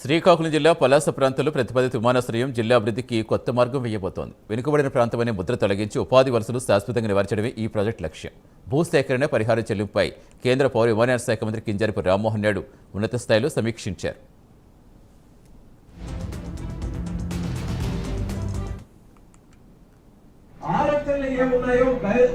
శ్రీకాకుళం జిల్లా పలాస ప్రాంతంలో ప్రతిపాదిత విమానాశ్రయం జిల్లా అభివృద్ధికి కొత్త మార్గం వేయబోతోంది. వెనుకబడిన ప్రాంతమనే ముద్ర తొలగించి ఉపాధి వలసలు శాశ్వతంగా నివారించడమే ఈ ప్రాజెక్టు లక్ష్యం. భూసేకరణ పరిహార చెల్లింపుపై కేంద్ర పౌర విమానయాన శాఖ మంత్రి కింజరాపు రామ్మోహన్ నాయుడు ఉన్నత స్థాయిలో సమీక్షించారు. ఆలోచనలు ఏమున్నాయో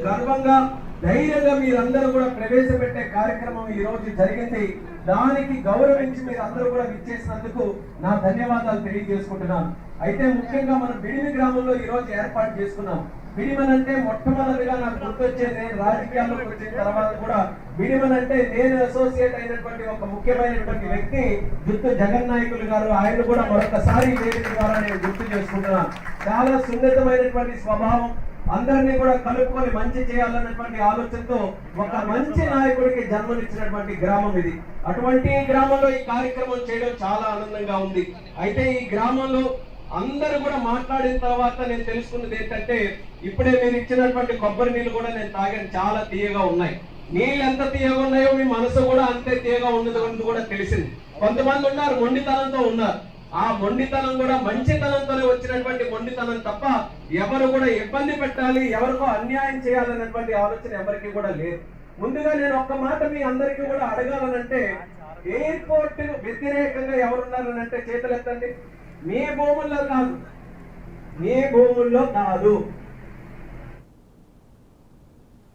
గర్వంగా ధైర్యంగా మీరందరూ కూడా ప్రవేశపెట్టే కార్యక్రమం ఈ రోజు జరిగింది. దానికి గౌరవించి మీరందరూ కూడా విచ్చేసినందుకు నా ధన్యవాదాలు తెలియజేసుకుంటున్నాను. అయితే ముఖ్యంగా మనం బిడిమి గ్రామంలో ఈ రోజు ఏర్పాటు చేసుకున్నాం. బిడిమన్ అంటే మొట్టమొదటిగా నాకు గుర్తొచ్చేది, నేను రాజకీయాల్లోకి వచ్చిన తర్వాత కూడా బిడిమన్ అంటే నేను అసోసియేట్ అయినటువంటి ఒక ముఖ్యమైనటువంటి వ్యక్తి జుత్తు జగన్ నాయకులు గారు. ఆయన కూడా మరొకసారి వేదిక ద్వారా నేను గుర్తు చేసుకుంటున్నాను. చాలా సున్నితమైనటువంటి స్వభావం, అందరినీ కూడా కలుపుకొని మంచి చేయాలన్నటువంటి ఆలోచనతో ఒక మంచి నాయకుడికి జన్మనిచ్చినటువంటి గ్రామం ఇది. అటువంటి గ్రామంలో ఈ కార్యక్రమం చేయడం చాలా ఆనందంగా ఉంది. అయితే ఈ గ్రామంలో అందరూ కూడా మాట్లాడిన తర్వాత నేను తెలుసుకున్నది ఏంటంటే, ఇప్పుడే మీరు ఇచ్చినటువంటి కొబ్బరి నీళ్ళు కూడా నేను తాగాను, చాలా తీయగా ఉన్నాయి. నీళ్ళు ఎంత తీయగా ఉన్నాయో మీ మనసు కూడా అంతే తీయగా ఉన్నది కూడా తెలిసింది. కొంతమంది ఉన్నారు మొండితనంతో ఉన్నారు. ఆ మొండితనం కూడా మంచితనంతోనే వచ్చినటువంటి మొండితనం తప్ప ఎవరు కూడా ఇబ్బంది పెట్టాలి, ఎవరికో అన్యాయం చేయాలన్నటువంటి ఆలోచన ఎవరికి కూడా లేదు. ముందుగా నేను ఒక్క మాట మీ అందరికీ కూడా అడగాలనంటే, ఎయిర్పోర్ట్ వ్యతిరేకంగా ఎవరున్నారనంటే చేతులు ఎత్తండి. మీ భూముల్లో కాదు, మీ భూముల్లో కాదు.